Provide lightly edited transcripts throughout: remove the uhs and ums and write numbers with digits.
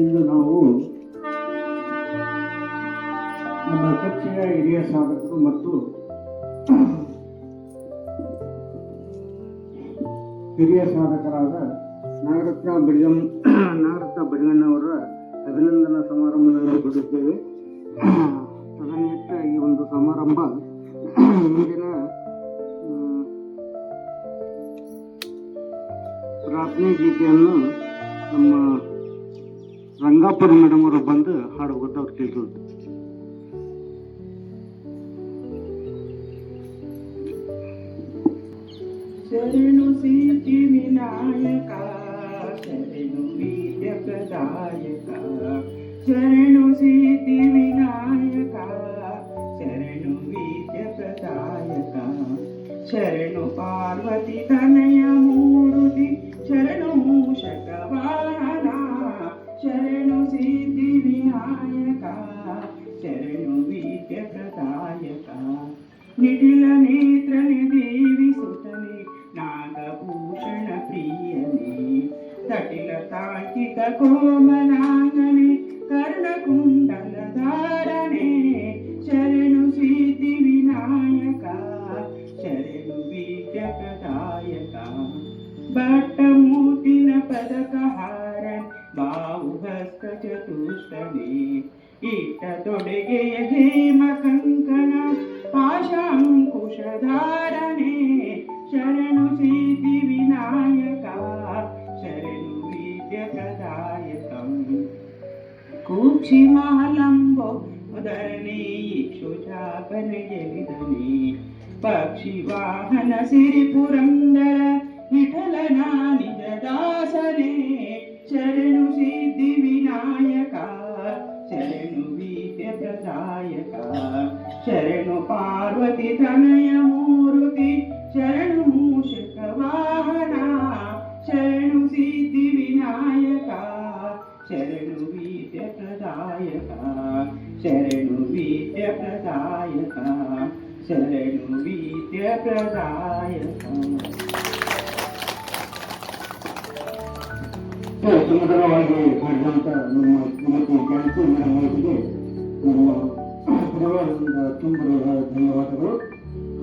ಇಂದು ನಾವು ನಮ್ಮ ಕಚ್ಚೆಯ ಹಿರಿಯ ಸಾಧಕರು ಮತ್ತು ಹಿರಿಯ ಸಾಧಕರಾದ ನಾಗರತ್ನ ಬಡಿಗಣ್ಣವರ ಅಭಿನಂದನಾ ಸಮಾರಂಭದಲ್ಲಿ ಕೊಡುತ್ತೇವೆ. ತದನಿಮಿತ್ತ ಈ ಒಂದು ಸಮಾರಂಭ ಮುಂದಿನ ಪ್ರಾರ್ಥನೆ ಗೀತೆಯನ್ನು ನಮ್ಮ ರಂಗಾಪುರ ಮೇಡಮ್ ಅವರು ಬಂದು ಹಾಡುವಂತ ಅವ್ರು ಕೇಳ್ಬೋದು. ಶರಣು ಸಿದ್ಧಿ ವಿನಾಯಕ ಶರಣು ವಿದ್ಯ ಪ್ರದಾಯಕ ಶರಣು ಸಿದ್ಧಿ ವಿನಾಯಕ ಶರಣು ವಿದ್ಯ ಪ್ರದಾಯಕ ಶರಣು ಪಾರ್ವತಿ ತನಯ ಮೂರುತಿ ಶರಣು ಮೂಷಕವಾಹನ ಶರಣು ಸಿದ್ಧಿ ವಿನಾಯಕ ಶರಣು ವಿದ್ಯ ಪ್ರದಾಯಕ ನಿಖಿಲ ನೇತ್ರನೆ ದೇವಿ ಸುತನೆ ನಾಗಭೂಷಣ ಪ್ರಿಯನೆ ತಟಿಲ ತಾಂಕಿಕ ಕೋಮಲಾಂಗನೆ ಕರ್ಣಕುಂಡಲ ಧಾರಣೆ ಶರಣು ಸಿದ್ಧಿ ವಿನಾಯಕ ಶರಣು ವಿದ್ಯ ಪ್ರದಾಯಕ ಭಟ್ಟಮೂರ್ತಿನ ಪದಕ ಹಾರನ್ ಬಾಹುಹಸ್ತ ಚತುಷ್ಟನೆ ಇಟ್ಟ ತೊಡೆಗೆಯ ಹೇಮ ಕಂಕಣ ಪಾಶಾಂಕುಶಧಾರಣೆ ಶರಣು ಸಿದ್ಧಿ ವಿನಾಯಕ ಶರಣು ವಿದ್ಯ ಪ್ರದಾಯಕ ಕೂಕ್ಷಿಮಾಲಂಬೋ ಉದರನೆ ಇಕ್ಷುಚಾಪನ ಗೆಲಿದನೆ ಪಕ್ಷಿ ವಾಹನ ಸಿರಿ ಪುರಂದರ ವಿಠಲನ ನಿಜ ದಾಸನೆ ಶರಣು ಸಿದ್ಧಿ ವಿನಾಯಕ ಶರಣು ವಿದ್ಯ ಪ್ರದಾಯಕ ಶರಣು ಪಾರ್ವತಿ ತನಯ ಮೂರುತಿ ಶರಣು ಮೂಷಕ ವಾಹನ ಶರಣು ಸಿದ್ಧಿ ವಿನಾಯಕ ಶರಣು ವಿದ್ಯ ಪ್ರದಾಯಕ ಶರಣು ವಿದ್ಯ ಪ್ರದಾಯಕ ಶರಣು ವಿದ್ಯ ಪ್ರದಾಯಕ. ಸುಂದರವಾಗಿ ಮಾಡಿದಂಥ ನಮ್ಮ ಶ್ರೀಮತಿ ಜಾನಕಿ ಮೇಡಮ್ ಅವರಿಗೆ ನಮ್ಮ ಪರವಾರದಿಂದ ತುಂಬ ಧನ್ಯವಾದಗಳು.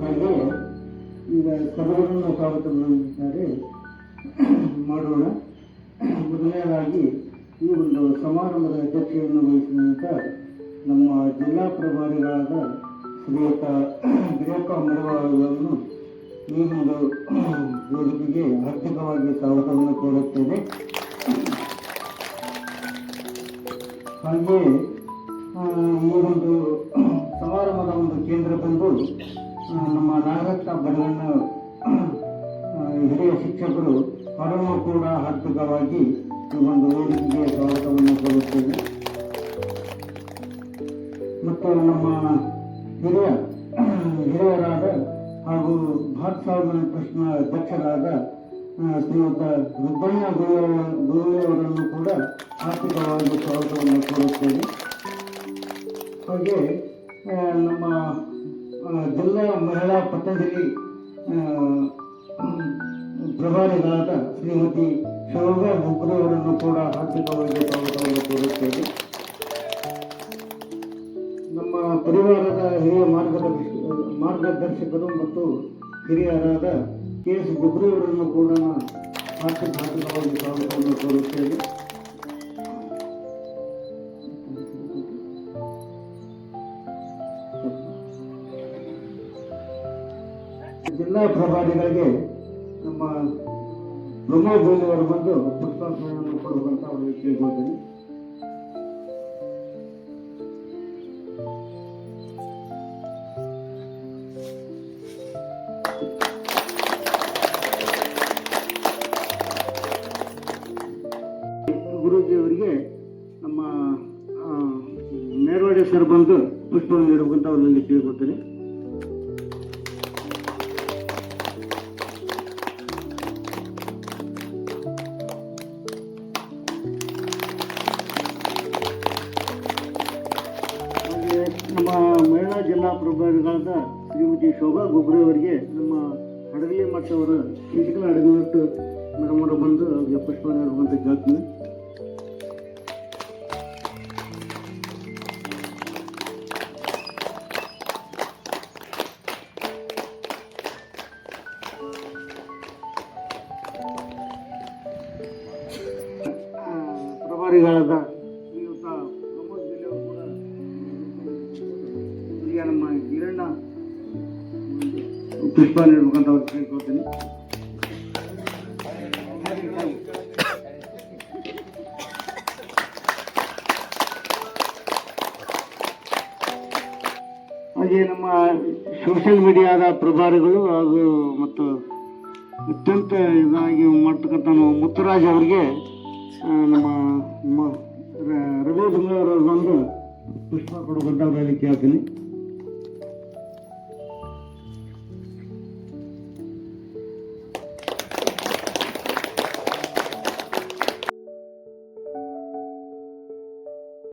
ಹಾಗೆ ಈಗ ಸರ್ವರನ್ನು ಸ್ವಾಗತವಿದ್ದಾರೆ ಮಾಡೋಣ. ಮೊದಲನೇದಾಗಿ ಈ ಒಂದು ಸಮಾರಂಭದ ಅಧ್ಯಕ್ಷತೆಯನ್ನು ವಹಿಸಿದಂಥ ನಮ್ಮ ಜಿಲ್ಲಾ ಪ್ರಭಾರಿಗಳಾದ ಶ್ರೀಯುತ ಗಿರಿಯಪ್ಪ ಮಡವಾಳರನ್ನು ಈ ಒಂದು ವೇದಿಕೆಗೆ ಹಾರ್ದಿಕವಾಗಿ ಸ್ವಾಗತವನ್ನು ಕೋರುತ್ತೇನೆ. ಹಾಗೆ ಈ ಒಂದು ಸಮಾರಂಭದ ಒಂದು ಕೇಂದ್ರ ಬಂದು ನಮ್ಮ ನಾಗರತ್ನ ಬಡಗಣ್ಣ ಹಿರಿಯ ಶಿಕ್ಷಕರು ಅವರನ್ನು ಕೂಡ ಹಾರ್ದಿಕವಾಗಿ ಈ ಒಂದು ವೇದಿಕೆಗೆ ಸ್ವಾಗತವನ್ನು ಕೋರುತ್ತೇವೆ. ಮತ್ತು ನಮ್ಮ ಹಿರಿಯರಾದ ಹಾಗೂ ಭಾರತ ಸಾಧನ ಟ್ರಸ್ಟ್ನ ಅಧ್ಯಕ್ಷರಾದ ಶ್ರೀಯುತ ರುದ್ರಣ್ಣ ಗುರುವರನ್ನು ಕೂಡ ಆರ್ಥಿಕವಾಗಿ ಸ್ವಾಗತವನ್ನು ಕೋರುತ್ತೇವೆ. ಹಾಗೆ ನಮ್ಮ ಜಿಲ್ಲಾ ಮಹಿಳಾ ಪತಂಜಲಿ ಪ್ರಭಾರಿಗಳಾದ ಶ್ರೀಮತಿ ಶೋಭಾ ಗುಗ್ಗುರವರನ್ನು ಕೂಡ ಆರ್ಥಿಕವಾಗಿ ಸ್ವಾಗತವನ್ನು ಕೋರುತ್ತೇವೆ. ನಮ್ಮ ಪರಿವಾರದ ಹಿರಿಯ ಮಾರ್ಗದರ್ಶಕರು ಮತ್ತು ಹಿರಿಯರಾದ ಕೆ.ಎಸ್. ಗುಗ್ಗುರವರನ್ನು ಕೂಡ ಆರ್ಥಿಕವಾಗಿ ಸ್ವಾಗತವನ್ನು ಕೋರುತ್ತೇವೆ. ಜಿಲ್ಲಾ ಪ್ರಭಾರಿಗಳಿಗೆ ನಮ್ಮ ಪ್ರಮೋದ್ ಅವರು ಬಂದು ಪುಷ್ಪಾರ್ಪಣೆಯನ್ನು ಕೊಡುವಂತ ಅವರಿಗೆ ಕೇಳ್ಕೊಳ್ತೀನಿ. ಗುರೂಜಿ ಅವರಿಗೆ ನಮ್ಮ ನೇರವಾಡಿ ಸರ್ ಬಂದು ಪುಷ್ಪವನ್ನು ನೀಡುವಂತ ಅವರಲ್ಲಿ ಕೇಳ್ಕೊಳ್ತೀನಿ. ನಮ್ಮ ಮಹಿಳಾ ಜಿಲ್ಲಾ ಪ್ರಭಾರಿಗಳಾದ ಶ್ರೀಮತಿ ಶೋಭಾ ಗುಗ್ಗುರೆ ಅವರಿಗೆ ನಮ್ಮ ಹಡಗಲಿ ಮಠ ಅವರು ಇಂಟಿಕಲ್ ಅಡಗಲಿಟ್ಟು ಮೇಡಮ್ ಅವರು ಬಂದು ಅವ್ರಿಗೆ ಪುಷ್ಪ ನೀಡುವಂತ ಕೇಳ್ತೀನಿ. ಪ್ರಭಾರಿಗಳಾದ ಶ್ರೀಯುತ ಪ್ರಮೋದ್ ಜಿಲ್ಲೆಯವರು ಕೂಡ ಈಗ ನಮ್ಮ ಹಿರಣ್ಣ ಪುಷ್ಪ ನೀಡಬೇಕಂತ ಅವ್ರು ಕೇಳ್ಕೊಳ್ತೀನಿ. ಹಾಗೆ ನಮ್ಮ ಸೋಷಿಯಲ್ ಮೀಡಿಯಾದ ಪ್ರಭಾರಿಗಳು ಹಾಗೂ ಮತ್ತು ಅತ್ಯಂತ ಇದಾಗಿ ಮಾಡ್ತಕ್ಕಂಥ ನಮ್ಮ ಮುತ್ತುರಾಜ್ ಅವರಿಗೆ ನಮ್ಮ ರವಿ ಬೆಂಗಳೂರು ಬಂದು ಪುಷ್ಪ ಕೊಡುವಂತ ಕೇಳ್ತೀನಿ.